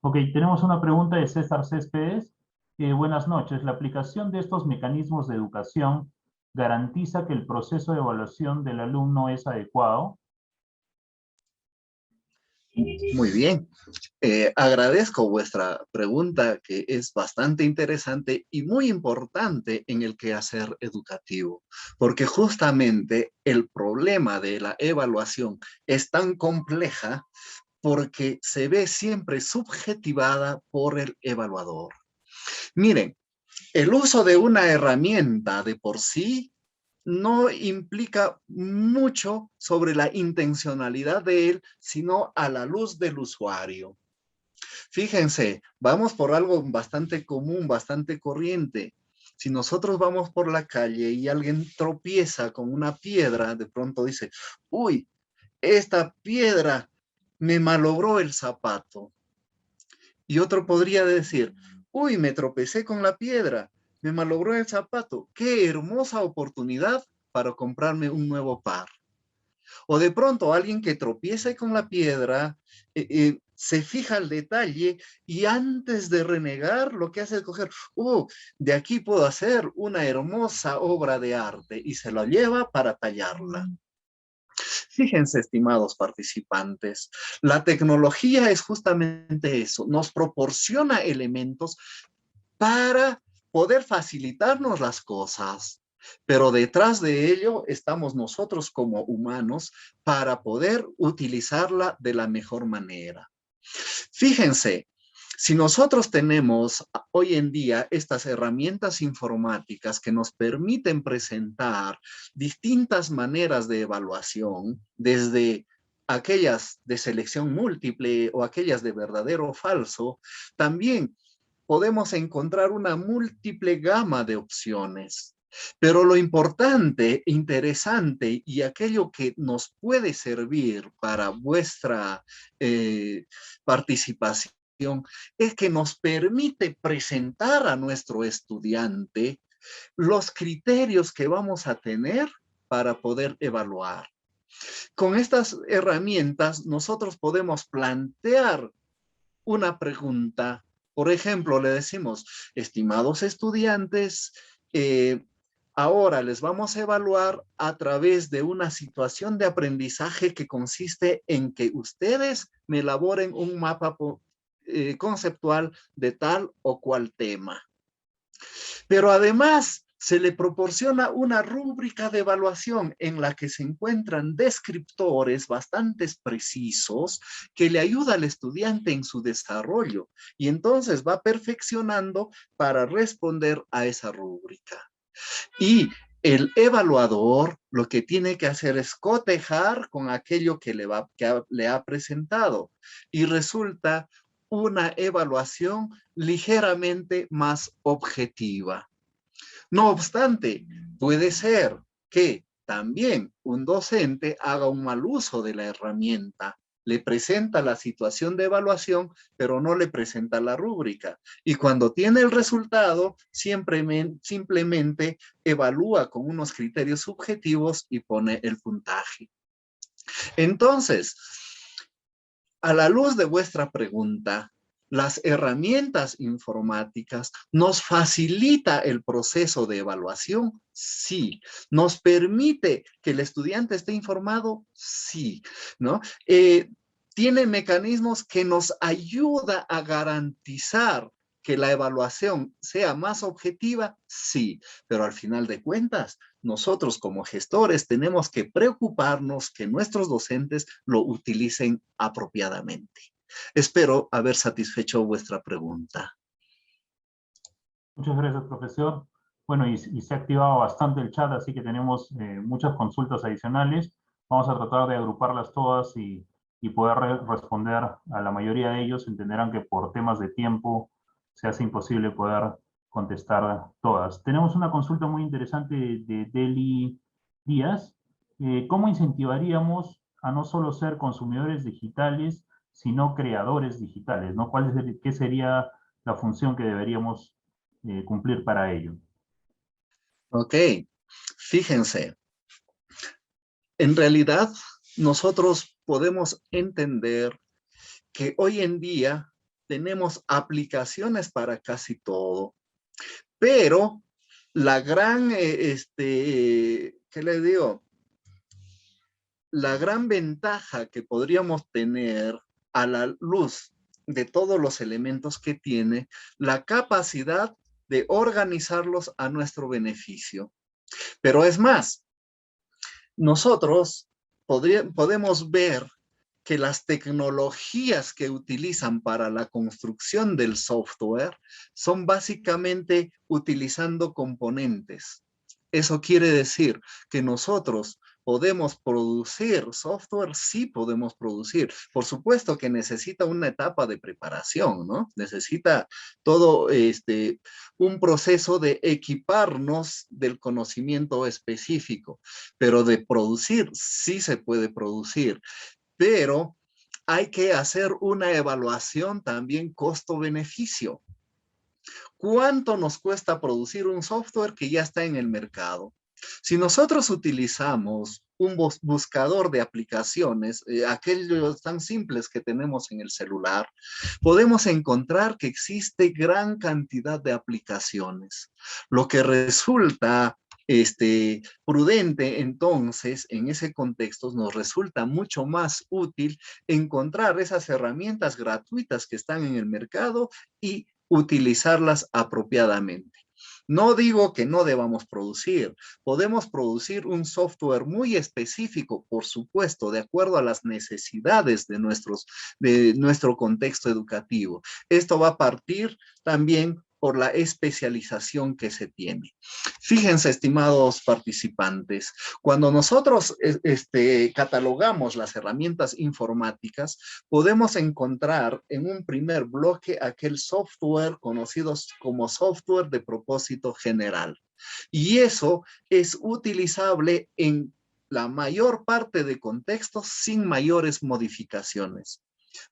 Ok, tenemos una pregunta de César Céspedes. Buenas noches. ¿La aplicación de estos mecanismos de educación garantiza que el proceso de evaluación del alumno es adecuado? Muy bien. Agradezco vuestra pregunta, que es bastante interesante y muy importante en el quehacer educativo, porque justamente el problema de la evaluación es tan compleja porque se ve siempre subjetivada por el evaluador. Miren, el uso de una herramienta de por sí no implica mucho sobre la intencionalidad de él, sino a la luz del usuario. Fíjense, vamos por algo bastante común, bastante corriente. Si nosotros vamos por la calle y alguien tropieza con una piedra, de pronto dice, uy, esta piedra me malogró el zapato. Y otro podría decir, uy, me tropecé con la piedra, me malogró el zapato. Qué hermosa oportunidad para comprarme un nuevo par. O de pronto alguien que tropiece con la piedra, se fija el detalle y antes de renegar lo que hace es coger, de aquí puedo hacer una hermosa obra de arte, y se lo lleva para tallarla. Fíjense, estimados participantes, la tecnología es justamente eso, nos proporciona elementos para poder facilitarnos las cosas, pero detrás de ello estamos nosotros como humanos para poder utilizarla de la mejor manera. Fíjense, si nosotros tenemos hoy en día estas herramientas informáticas que nos permiten presentar distintas maneras de evaluación, desde aquellas de selección múltiple o aquellas de verdadero o falso, también podemos encontrar una múltiple gama de opciones. Pero lo importante, interesante y aquello que nos puede servir para vuestra participación es que nos permite presentar a nuestro estudiante los criterios que vamos a tener para poder evaluar. Con estas herramientas nosotros podemos plantear una pregunta. Por ejemplo, le decimos, estimados estudiantes, ahora les vamos a evaluar a través de una situación de aprendizaje que consiste en que ustedes me elaboren un mapa conceptual de tal o cual tema. Pero además se le proporciona una rúbrica de evaluación en la que se encuentran descriptores bastante precisos que le ayuda al estudiante en su desarrollo, y entonces va perfeccionando para responder a esa rúbrica. Y el evaluador lo que tiene que hacer es cotejar con aquello que le ha presentado, y resulta una evaluación ligeramente más objetiva. No obstante, puede ser que también un docente haga un mal uso de la herramienta, le presenta la situación de evaluación, pero no le presenta la rúbrica. Y cuando tiene el resultado, simplemente evalúa con unos criterios subjetivos y pone el puntaje. Entonces, A la luz de vuestra pregunta, las herramientas informáticas nos facilita el proceso de evaluación, sí. Nos permite que el estudiante esté informado, sí, ¿no? Tiene mecanismos que nos ayuda a garantizar que la evaluación sea más objetiva, sí, pero al final de cuentas, nosotros como gestores tenemos que preocuparnos que nuestros docentes lo utilicen apropiadamente. Espero haber satisfecho vuestra pregunta. Muchas gracias, profesor. Bueno, y se ha activado bastante el chat, así que tenemos muchas consultas adicionales. Vamos a tratar de agruparlas todas y poder responder a la mayoría de ellos. Entenderán que por temas de tiempo se hace imposible poder contestar todas. Tenemos una consulta muy interesante de Deli Díaz. ¿Cómo incentivaríamos a no solo ser consumidores digitales, sino creadores digitales, ¿no? ¿Qué sería la función que deberíamos cumplir para ello? Ok, fíjense, en realidad nosotros podemos entender que hoy en día tenemos aplicaciones para casi todo, pero la gran, ¿qué le digo? La gran ventaja que podríamos tener a la luz de todos los elementos que tiene, la capacidad de organizarlos a nuestro beneficio. Pero es más, nosotros podemos ver que las tecnologías que utilizan para la construcción del software son básicamente utilizando componentes. Eso quiere decir que nosotros podemos producir software, sí podemos producir. Por supuesto que necesita una etapa de preparación, ¿no? Necesita todo un proceso de equiparnos del conocimiento específico, pero de producir, sí se puede producir, pero hay que hacer una evaluación también costo-beneficio. ¿Cuánto nos cuesta producir un software que ya está en el mercado? Si nosotros utilizamos un buscador de aplicaciones, aquellos tan simples que tenemos en el celular, podemos encontrar que existe gran cantidad de aplicaciones, lo que resulta prudente. Entonces, en ese contexto nos resulta mucho más útil encontrar esas herramientas gratuitas que están en el mercado y utilizarlas apropiadamente. No digo que no debamos producir. Podemos producir un software muy específico, por supuesto, de acuerdo a las necesidades de nuestro contexto educativo. Esto va a partir también por la especialización que se tiene. Fíjense, estimados participantes, cuando nosotros catalogamos las herramientas informáticas, podemos encontrar en un primer bloque aquel software conocido como software de propósito general. Y eso es utilizable en la mayor parte de contextos sin mayores modificaciones.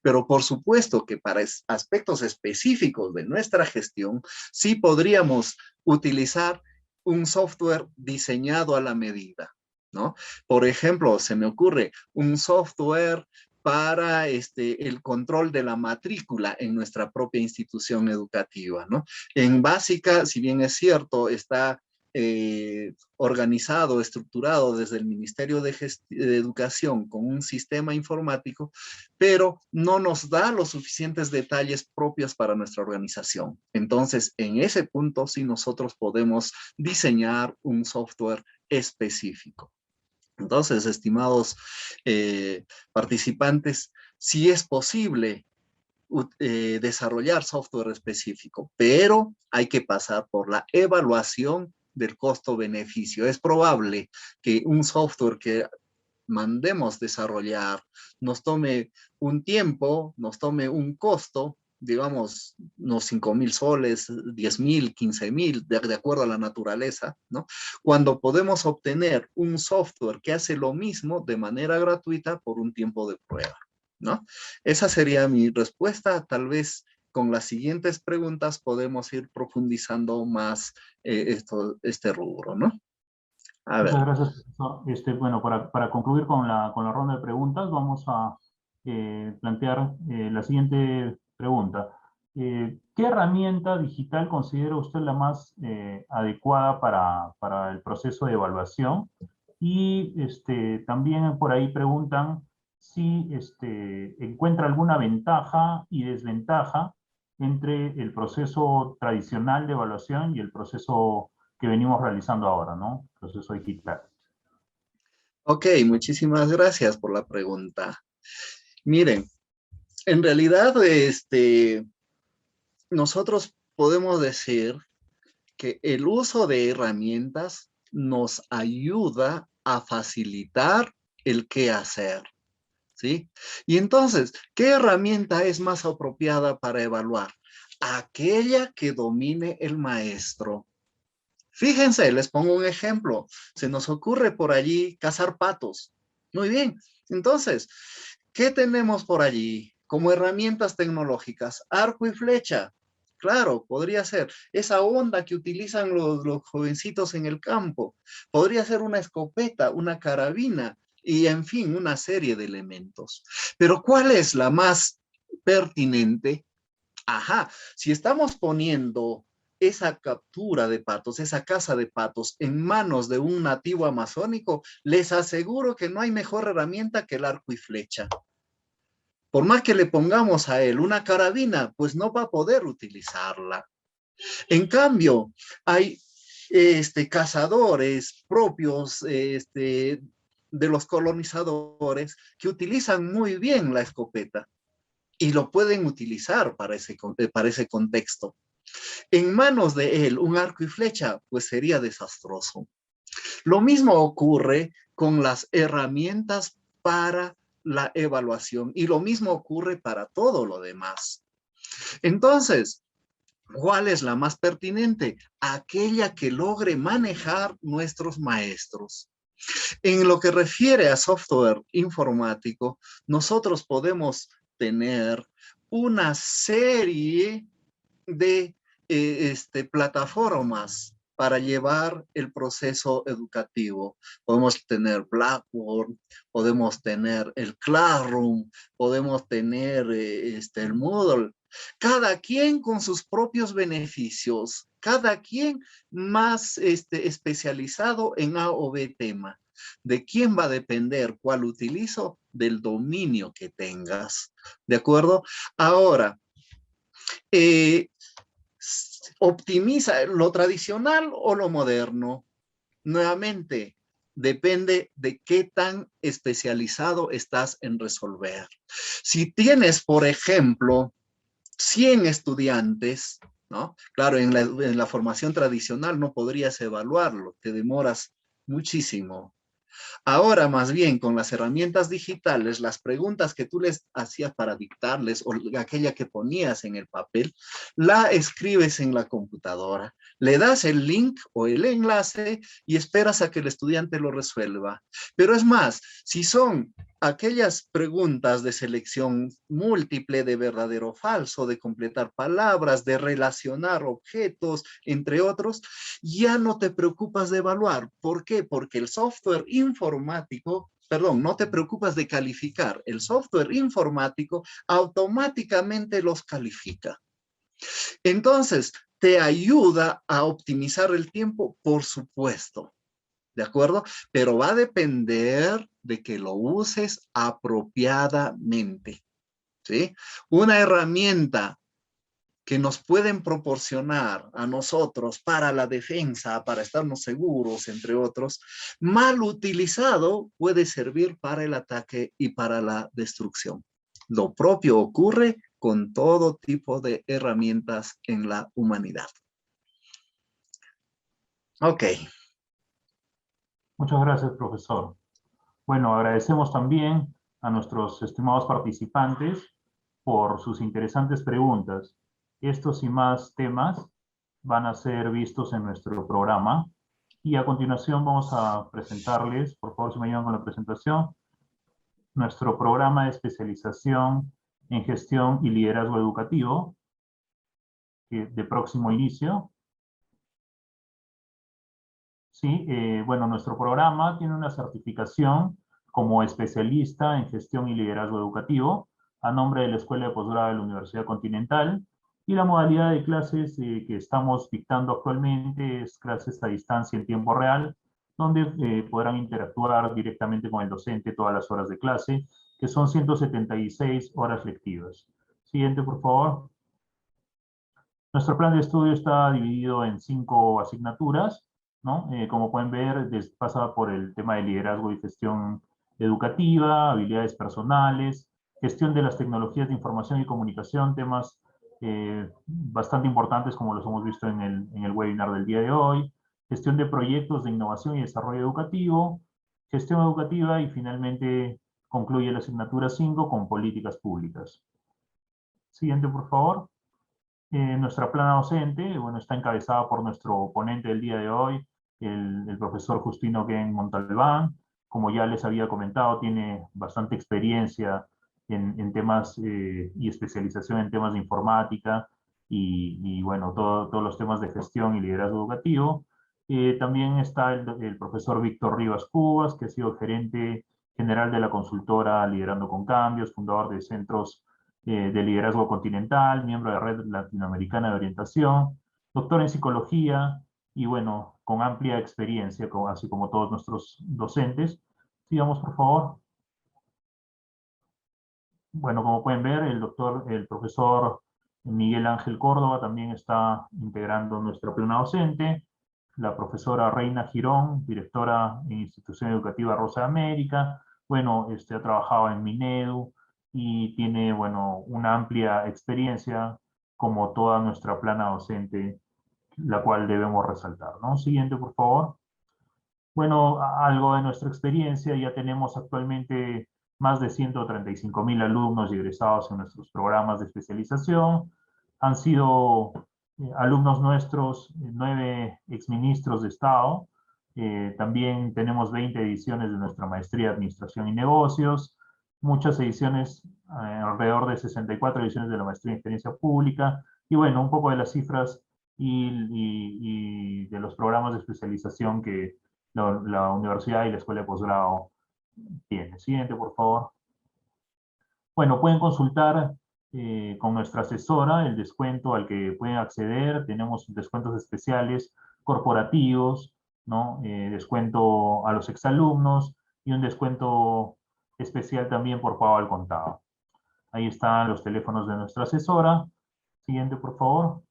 Pero por supuesto que para aspectos específicos de nuestra gestión, sí podríamos utilizar un software diseñado a la medida, ¿no? Por ejemplo, se me ocurre un software para el control de la matrícula en nuestra propia institución educativa, ¿no? En básica, si bien es cierto, está organizado, estructurado desde el Ministerio de Educación con un sistema informático, pero no nos da los suficientes detalles propios para nuestra organización. Entonces, en ese punto sí nosotros podemos diseñar un software específico. Entonces, estimados participantes, sí es posible desarrollar software específico, pero hay que pasar por la evaluación del costo-beneficio. Es probable que un software que mandemos desarrollar nos tome un tiempo, nos tome un costo, digamos, unos 5,000 soles, 10,000, 15,000, de acuerdo a la naturaleza, ¿no? Cuando podemos obtener un software que hace lo mismo de manera gratuita por un tiempo de prueba, ¿no? Esa sería mi respuesta. Tal vez con las siguientes preguntas podemos ir profundizando más este rubro, ¿no? A ver. Muchas gracias, profesor. Bueno, para concluir con la ronda de preguntas, vamos a plantear la siguiente pregunta. ¿Qué herramienta digital considera usted la más adecuada para el proceso de evaluación? Y también por ahí preguntan si encuentra alguna ventaja y desventaja entre el proceso tradicional de evaluación y el proceso que venimos realizando ahora, ¿no? Proceso digital. Ok, muchísimas gracias por la pregunta. Miren, en realidad, nosotros podemos decir que el uso de herramientas nos ayuda a facilitar el qué hacer, ¿sí? Y entonces, ¿qué herramienta es más apropiada para evaluar? Aquella que domine el maestro. Fíjense, les pongo un ejemplo. Se nos ocurre por allí cazar patos. Muy bien. Entonces, ¿qué tenemos por allí como herramientas tecnológicas? Arco y flecha. Claro, podría ser esa onda que utilizan los jovencitos en el campo. Podría ser una escopeta, una carabina y, en fin, una serie de elementos. Pero ¿cuál es la más pertinente? Ajá, si estamos poniendo esa captura de patos, esa caza de patos en manos de un nativo amazónico, les aseguro que no hay mejor herramienta que el arco y flecha. Por más que le pongamos a él una carabina, pues no va a poder utilizarla. En cambio, hay cazadores propios de los colonizadores que utilizan muy bien la escopeta y lo pueden utilizar para ese contexto. En manos de él, un arco y flecha, pues sería desastroso. Lo mismo ocurre con las herramientas para la evaluación y lo mismo ocurre para todo lo demás. Entonces, ¿cuál es la más pertinente? Aquella que logre manejar nuestros maestros. En lo que refiere a software informático, nosotros podemos tener una serie de plataformas para llevar el proceso educativo. Podemos tener Blackboard, podemos tener el Classroom, podemos tener el Moodle. Cada quien con sus propios beneficios, cada quien más especializado en A o B tema. ¿De quién va a depender cuál utilizo? Del dominio que tengas. ¿De acuerdo? Ahora, optimiza lo tradicional o lo moderno. Nuevamente, depende de qué tan especializado estás en resolver. Si tienes, por ejemplo, 100 estudiantes, ¿no? Claro, en la formación tradicional no podrías evaluarlo, te demoras muchísimo. Ahora, más bien, con las herramientas digitales, las preguntas que tú les hacías para dictarles o aquella que ponías en el papel, la escribes en la computadora, le das el link o el enlace y esperas a que el estudiante lo resuelva. Pero es más, si son aquellas preguntas de selección múltiple, de verdadero o falso, de completar palabras, de relacionar objetos, entre otros, ya no te preocupas de evaluar. ¿Por qué? Porque el software informático, perdón, no te preocupas de calificar. El software informático automáticamente los califica. Entonces, te ayuda a optimizar el tiempo, por supuesto. ¿De acuerdo? Pero va a depender de que lo uses apropiadamente. ¿Sí? Una herramienta que nos pueden proporcionar a nosotros para la defensa, para estarnos seguros, entre otros, mal utilizado puede servir para el ataque y para la destrucción. Lo propio ocurre con todo tipo de herramientas en la humanidad. Ok. Muchas gracias, profesor. Bueno, agradecemos también a nuestros estimados participantes por sus interesantes preguntas. Estos y más temas van a ser vistos en nuestro programa. Y a continuación vamos a presentarles, por favor, si me ayudan con la presentación, nuestro programa de especialización en gestión y liderazgo educativo, de próximo inicio. Sí, bueno, nuestro programa tiene una certificación como especialista en gestión y liderazgo educativo a nombre de la Escuela de Posgrado de la Universidad Continental. Y la modalidad de clases que estamos dictando actualmente es clases a distancia en tiempo real, donde podrán interactuar directamente con el docente todas las horas de clase, que son 176 horas lectivas. Siguiente, por favor. Nuestro plan de estudio está dividido en 5 asignaturas, ¿no? Como pueden ver, pasa por el tema de liderazgo y gestión educativa, habilidades personales, gestión de las tecnologías de información y comunicación, temas bastante importantes como los hemos visto en el webinar del día de hoy, gestión de proyectos de innovación y desarrollo educativo, gestión educativa y finalmente concluye la asignatura 5 con políticas públicas. Siguiente, por favor. Nuestra plana docente, bueno, está encabezada por nuestro ponente del día de hoy, el profesor Justino Gen Montalbán. Como ya les había comentado, tiene bastante experiencia en temas y especialización en temas de informática y bueno, todos los temas de gestión y liderazgo educativo. También está el profesor Víctor Rivas Cubas, que ha sido gerente general de la consultora Liderando con Cambios, fundador de centros de liderazgo continental, miembro de Red Latinoamericana de Orientación, doctor en psicología y bueno, con amplia experiencia, así como todos nuestros docentes. Sigamos, por favor. Bueno, como pueden ver, el profesor Miguel Ángel Córdoba también está integrando nuestra plana docente. La profesora Reina Girón, directora en Institución Educativa Rosa de América. Bueno, ha trabajado en Minedu y tiene, bueno, una amplia experiencia como toda nuestra plana docente, la cual debemos resaltar, ¿no? Siguiente, por favor. Bueno, algo de nuestra experiencia, ya tenemos actualmente más de 135.000 alumnos egresados en nuestros programas de especialización. Han sido alumnos nuestros, 9 exministros de Estado. También tenemos 20 ediciones de nuestra maestría de Administración y Negocios, muchas ediciones, alrededor de 64 ediciones de la maestría en Experiencia Pública. Y bueno, un poco de las cifras y de los programas de especialización que la universidad y la escuela de posgrado tiene. Siguiente, por favor. Bueno, pueden consultar con nuestra asesora el descuento al que pueden acceder. Tenemos descuentos especiales corporativos, ¿no? Descuento a los exalumnos y un descuento especial también por pago al contado. Ahí están los teléfonos de nuestra asesora. Siguiente, por favor.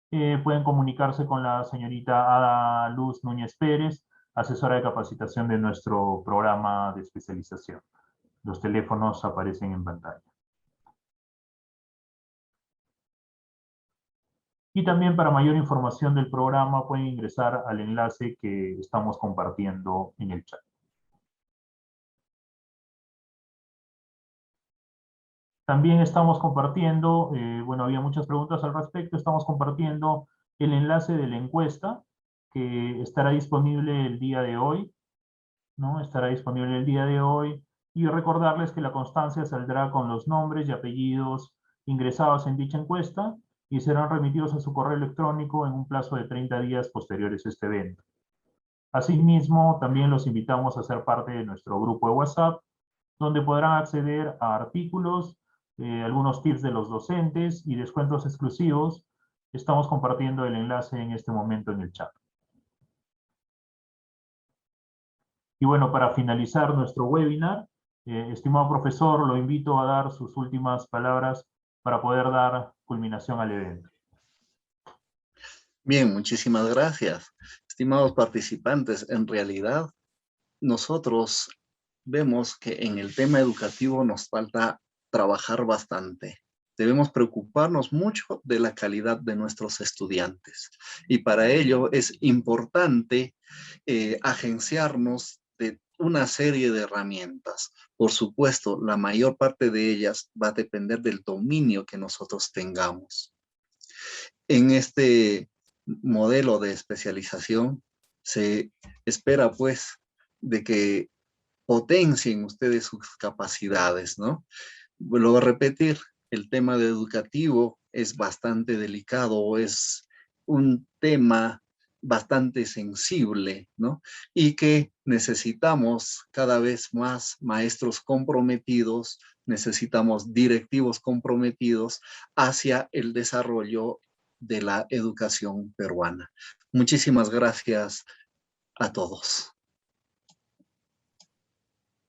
Pueden comunicarse con la señorita Ada Luz Núñez Pérez, asesora de capacitación de nuestro programa de especialización. Los teléfonos aparecen en pantalla. Y también para mayor información del programa pueden ingresar al enlace que estamos compartiendo en el chat. También estamos compartiendo, bueno, había muchas preguntas al respecto, estamos compartiendo el enlace de la encuesta que estará disponible el día de hoy, ¿no? Estará disponible el día de hoy. Y recordarles que la constancia saldrá con los nombres y apellidos ingresados en dicha encuesta y serán remitidos a su correo electrónico en un plazo de 30 días posteriores a este evento. Asimismo, también los invitamos a ser parte de nuestro grupo de WhatsApp, donde podrán acceder a artículos, algunos tips de los docentes y descuentos exclusivos. Estamos compartiendo el enlace en este momento en el chat. Y bueno, para finalizar nuestro webinar, estimado profesor, lo invito a dar sus últimas palabras para poder dar culminación al evento. Bien, muchísimas gracias. Estimados participantes, en realidad nosotros vemos que en el tema educativo nos falta trabajar bastante. Debemos preocuparnos mucho de la calidad de nuestros estudiantes. Y para ello es importante agenciarnos de una serie de herramientas. Por supuesto, la mayor parte de ellas va a depender del dominio que nosotros tengamos. En este modelo de especialización se espera pues de que potencien ustedes sus capacidades, ¿no? Vuelvo a repetir, el tema de educativo es bastante delicado, es un tema bastante sensible, ¿no? Y que necesitamos cada vez más maestros comprometidos, necesitamos directivos comprometidos hacia el desarrollo de la educación peruana. Muchísimas gracias a todos.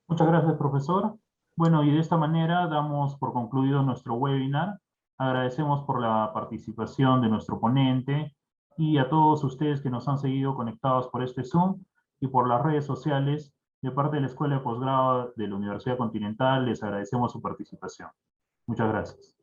Muchas gracias, profesor. Bueno, y de esta manera damos por concluido nuestro webinar. Agradecemos por la participación de nuestro ponente y a todos ustedes que nos han seguido conectados por este Zoom y por las redes sociales. De parte de la Escuela de Posgrado de la Universidad Continental, les agradecemos su participación. Muchas gracias.